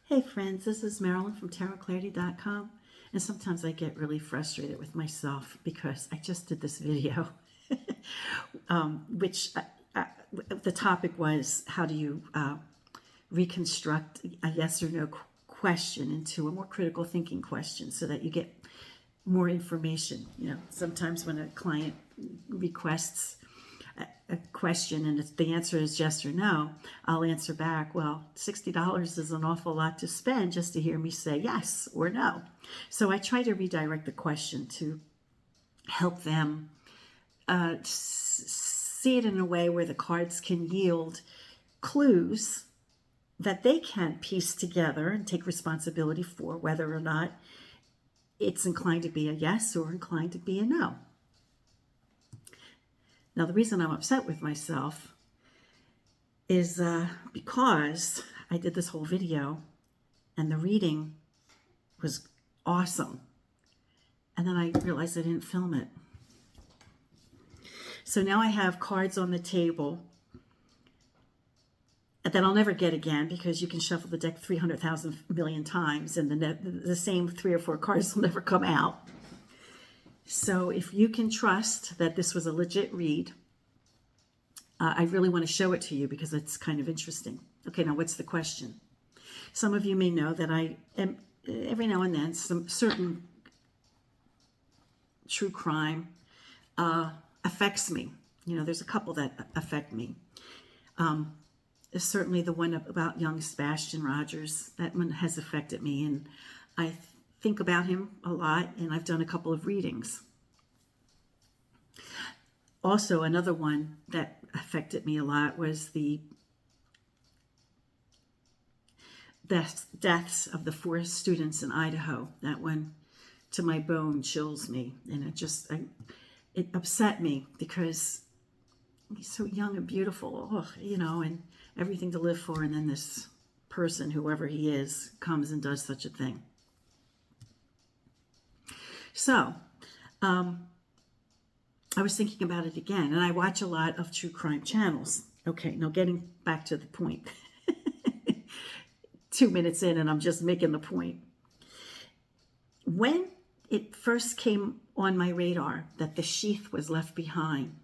Hey friends, this is Marilyn from tarotclarity.com, and sometimes I get really frustrated with myself because I just did this video which the topic was how do you reconstruct a yes or no question into a more critical thinking question so that you get more information. You know, sometimes when a client requests a question and the answer is yes or no, I'll answer back, well, $60 is an awful lot to spend just to hear me say yes or no. So I try to redirect the question to help them see it in a way where the cards can yield clues that they can piece together and take responsibility for whether or not it's inclined to be a yes or inclined to be a no. Now, the reason I'm upset with myself is because I did this whole video and the reading was awesome. And then I realized I didn't film it. So now I have cards on the table that I'll never get again because you can shuffle the deck 300,000 million times and the same 3 or 4 cards will never come out. So if you can trust that this was a legit read, I really want to show it to you because it's kind of interesting. Okay, now what's the question? Some of you may know that I am, every now and then, some certain true crime affects me. You know, there's a couple that affect me. Certainly the one about young Sebastian Rogers, that one has affected me, and I think about him a lot, and I've done a couple of readings. Also, another one that affected me a lot was the deaths of the 4 students in Idaho. That one, to my bone, chills me, and it upset me because he's so young and beautiful, you know, and everything to live for, and then this person, whoever he is, comes and does such a thing. So, I was thinking about it again, and I watch a lot of true crime channels. Okay, now getting back to the point. 2 minutes in, and I'm just making the point. When it first came on my radar that the sheath was left behind,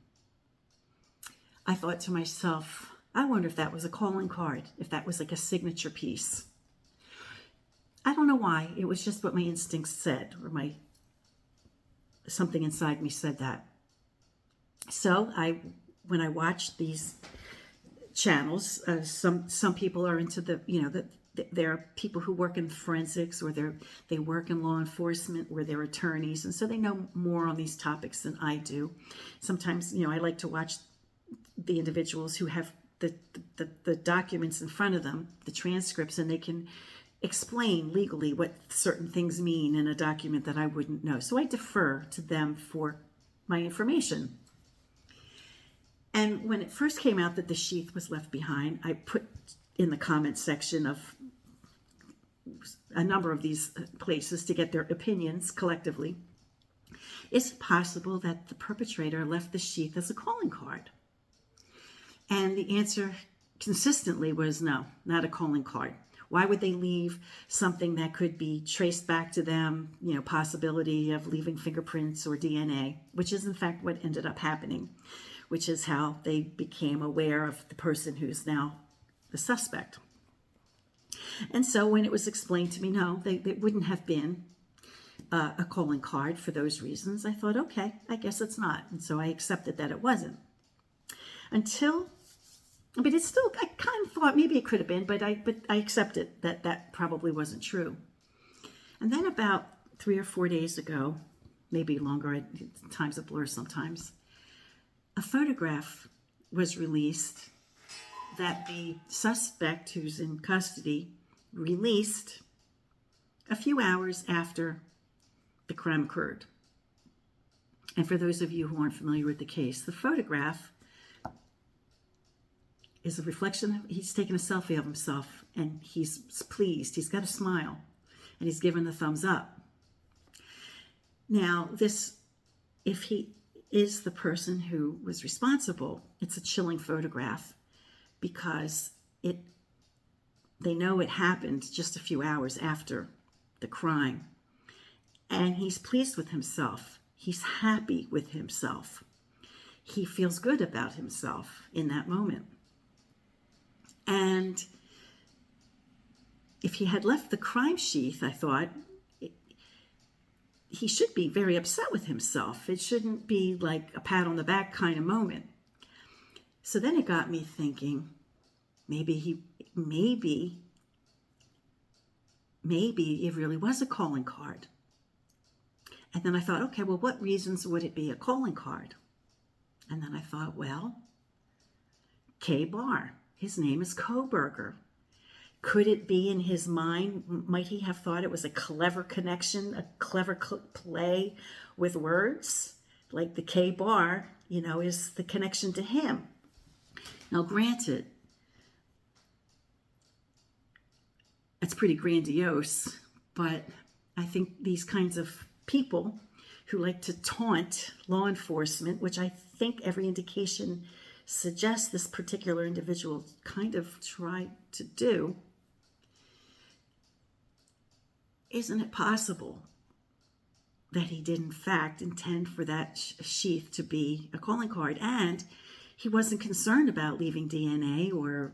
I thought to myself, I wonder if that was a calling card, if that was like a signature piece. I don't know why. It was just what my instincts said, or something inside me said that. So when I watched these channels, some people are into there are people who work in forensics, or they work in law enforcement, or they're attorneys, and so they know more on these topics than I do. Sometimes, I like to watch the individuals who have the documents in front of them, the transcripts, and they can explain legally what certain things mean in a document that I wouldn't know. So I defer to them for my information. And when it first came out that the sheath was left behind, I put in the comment section of a number of these places to get their opinions collectively. Is it possible that the perpetrator left the sheath as a calling card? And the answer consistently was no, not a calling card. Why would they leave something that could be traced back to them, possibility of leaving fingerprints or DNA, which is in fact what ended up happening, which is how they became aware of the person who's now the suspect. And so when it was explained to me, no, they wouldn't have been a calling card for those reasons, I thought, okay, I guess it's not. And so I accepted that it wasn't. It's still, I kind of thought maybe it could have been, but I accepted that probably wasn't true. And then about 3 or 4 days ago, maybe longer, time's a blur sometimes, a photograph was released that the suspect who's in custody released a few hours after the crime occurred. And for those of you who aren't familiar with the case, the photograph is a reflection. He's taken a selfie of himself and he's pleased. He's got a smile and he's given the thumbs up. Now, if he is the person who was responsible, it's a chilling photograph because it They know it happened just a few hours after the crime. And he's pleased with himself. He's happy with himself. He feels good about himself in that moment. And if he had left the crime sheath, I thought, he should be very upset with himself. It shouldn't be like a pat on the back kind of moment. So then it got me thinking, maybe it really was a calling card. And then I thought, okay, well, what reasons would it be a calling card? And then I thought, well, K-Bar, his name is Koberger. Could it be in his mind, might he have thought it was a clever connection, a clever play with words? Like the K-Bar, is the connection to him. Now, granted, it's pretty grandiose, but I think these kinds of people who like to taunt law enforcement, which I think every indication suggests this particular individual kind of tried to do, isn't it possible that he did in fact intend for that sheath to be a calling card, and he wasn't concerned about leaving DNA or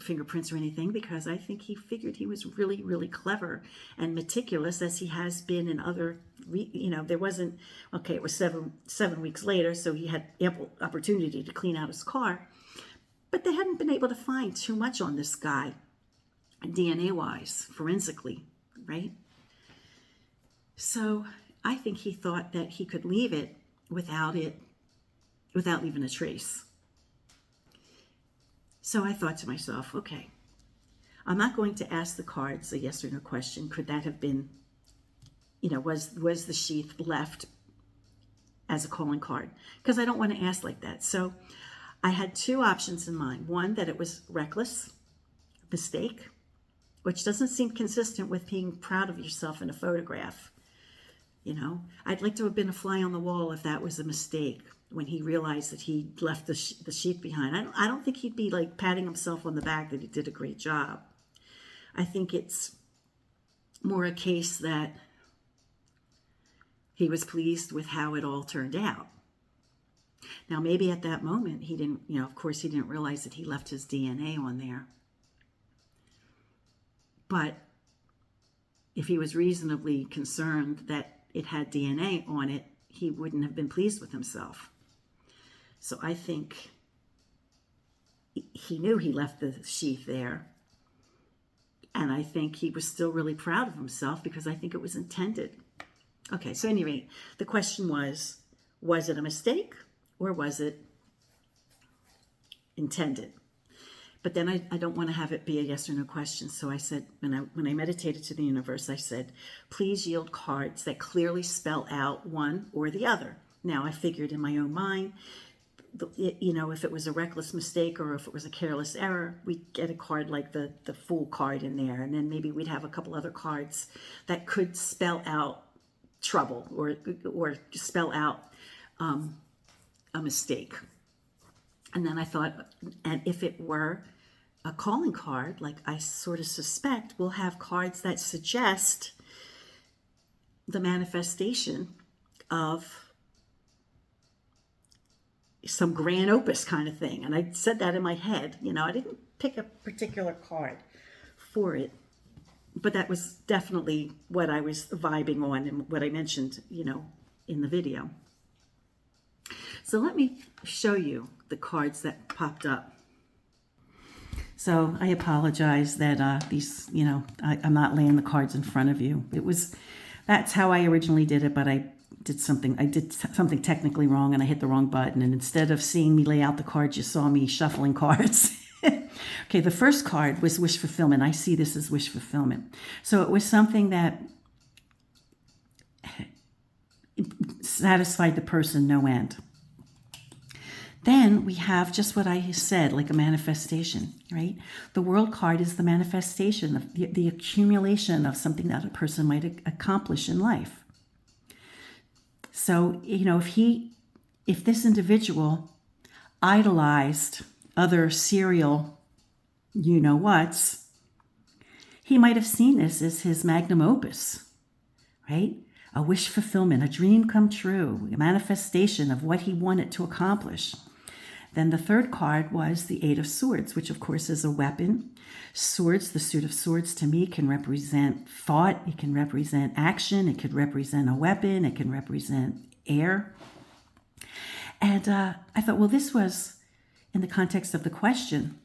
fingerprints or anything, because I think he figured he was really, really clever and meticulous, as he has been in other, there wasn't, okay, it was seven weeks later, so he had ample opportunity to clean out his car, but they hadn't been able to find too much on this guy, DNA-wise, forensically, right? So I think he thought that he could leave it without leaving a trace. So I thought to myself, okay, I'm not going to ask the cards a yes or no question. Could that have been, was the sheath left as a calling card? Because I don't want to ask like that. So I had two options in mind. One, that it was reckless, mistake, which doesn't seem consistent with being proud of yourself in a photograph. I'd like to have been a fly on the wall if that was a mistake, when he realized that he left the sheath behind. I don't think he'd be like patting himself on the back that he did a great job. I think it's more a case that he was pleased with how it all turned out. Now, maybe at that moment, he didn't, of course, he didn't realize that he left his DNA on there. But if he was reasonably concerned that it had DNA on it, he wouldn't have been pleased with himself. So I think he knew he left the sheath there. And I think he was still really proud of himself, because I think it was intended. Okay, so anyway, the question was it a mistake or was it intended? But then I don't want to have it be a yes or no question. So I said, when I meditated to the universe, I said, please yield cards that clearly spell out one or the other. Now, I figured in my own mind, if it was a reckless mistake or if it was a careless error, we'd get a card like the Fool card in there. And then maybe we'd have a couple other cards that could spell out trouble or spell out a mistake. And then I thought, and if it were a calling card, like I sort of suspect, we'll have cards that suggest the manifestation of some grand opus kind of thing. And I said that in my head. I didn't pick a particular card for it, but that was definitely what I was vibing on and what I mentioned, in the video. So let me show you the cards that popped up. So I apologize that these, I'm not laying the cards in front of you. That's how I originally did it, but I did something technically wrong, and I hit the wrong button. And instead of seeing me lay out the cards, you saw me shuffling cards. Okay, the first card was wish fulfillment. I see this as wish fulfillment. So it was something that satisfied the person no end. Then we have just what I said, like a manifestation, right? The World card is the manifestation of the accumulation of something that a person might accomplish in life. So, if this individual idolized other serial you-know-whats, He might have seen this as his magnum opus, right? A wish fulfillment, a dream come true, a manifestation of what he wanted to accomplish. Then the third card was the Eight of Swords, which of course is a weapon. Swords, the suit of swords to me can represent thought. It can represent action. It could represent a weapon. It can represent air. And I thought, well, this was in the context of the question.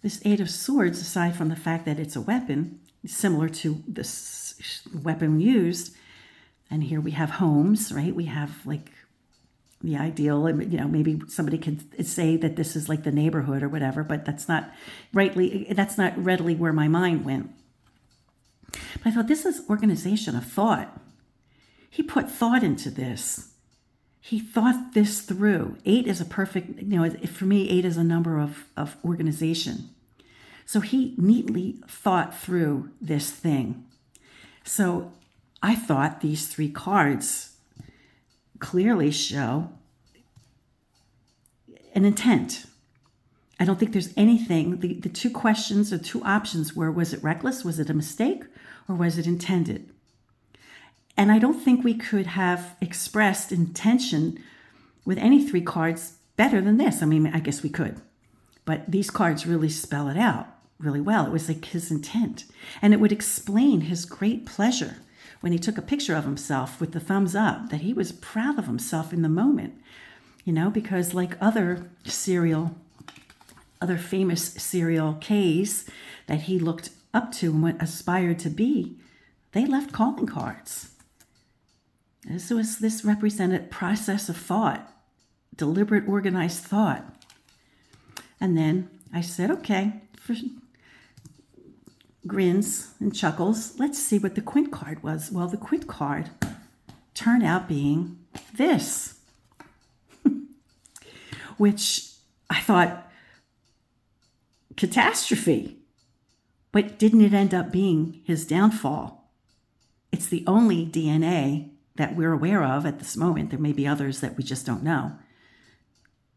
This Eight of Swords, aside from the fact that it's a weapon, similar to this weapon used, and here we have homes, right? We have like the ideal, maybe somebody could say that this is like the neighborhood or whatever, but that's not readily where my mind went. But I thought, this is organization of thought. He put thought into this. He thought this through. 8 is a perfect, for me, 8 is a number of organization. So he neatly thought through this thing. So I thought these 3 cards clearly show an intent. I don't think there's anything, the 2 questions or 2 options were, was it reckless, was it a mistake, or was it intended? And I don't think we could have expressed intention with any 3 cards better than this. I mean, I guess we could, but these cards really spell it out really well. It was like his intent, and it would explain his great pleasure when he took a picture of himself with the thumbs up, that he was proud of himself in the moment, because like other famous serial Ks that he looked up to and aspired to be, they left calling cards. This represented process of thought, deliberate, organized thought. And then I said, okay, for grins and chuckles, let's see what the Quint card was. Well, the Quint card turned out being this, which I thought, catastrophe. But didn't it end up being his downfall? It's the only DNA that we're aware of at this moment. There may be others that we just don't know,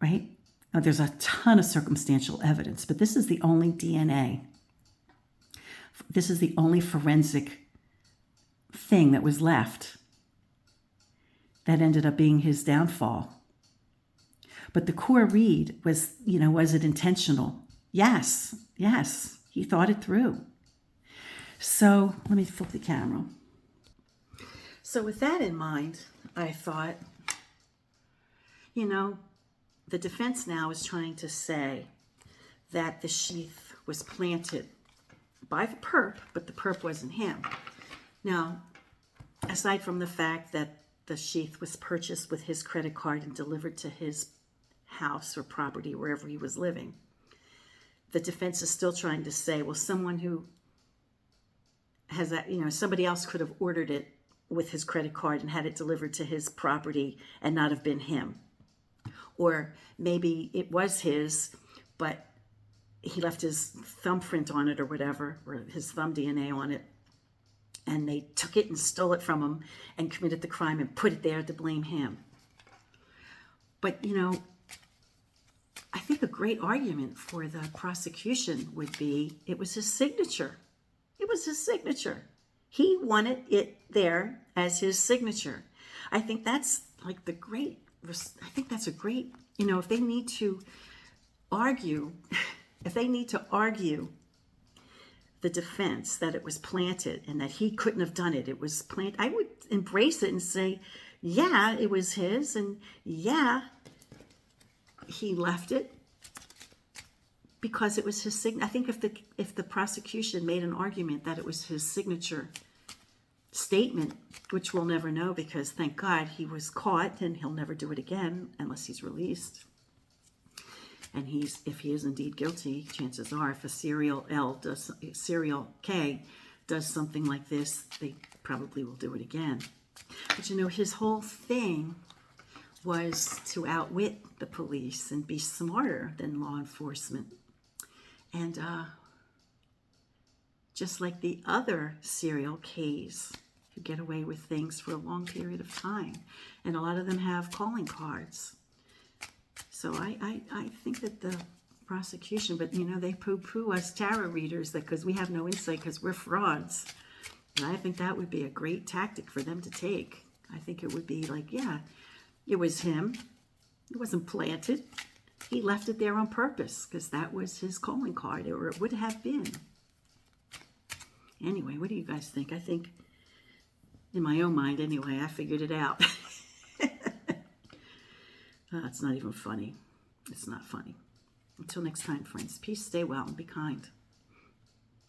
right? Now, there's a ton of circumstantial evidence, but this is the only DNA. This is the only forensic thing that was left that ended up being his downfall. But the core read was, was it intentional? Yes, he thought it through. So let me flip the camera. So with that in mind, I thought, the defense now is trying to say that the sheath was planted by the perp, but the perp wasn't him. Now, aside from the fact that the sheath was purchased with his credit card and delivered to his house or property, wherever he was living, the defense is still trying to say, well, someone who has that, somebody else could have ordered it with his credit card and had it delivered to his property and not have been him. Or maybe it was his, but he left his thumbprint on it or whatever, or his thumb DNA on it, and they took it and stole it from him and committed the crime and put it there to blame him. But, I think a great argument for the prosecution would be it was his signature. It was his signature. He wanted it there as his signature. I think that's like a great, if they need to argue, the defense that it was planted and that he couldn't have done it, it was planted, I would embrace it and say, yeah, it was his, and yeah, he left it because it was his signature. I think if the prosecution made an argument that it was his signature statement, which we'll never know because thank God he was caught and he'll never do it again unless he's released. And if he is indeed guilty, chances are if a serial K does something like this, they probably will do it again. But his whole thing was to outwit the police and be smarter than law enforcement. And just like the other serial Ks who get away with things for a long period of time. And a lot of them have calling cards. So I think that the prosecution, but they poo-poo us tarot readers because we have no insight because we're frauds. And I think that would be a great tactic for them to take. I think it would be like, yeah, it was him. It wasn't planted. He left it there on purpose because that was his calling card, or it would have been. Anyway, what do you guys think? I think, in my own mind anyway, I figured it out. It's not even funny. It's not funny. Until next time, friends. Peace, stay well, and be kind.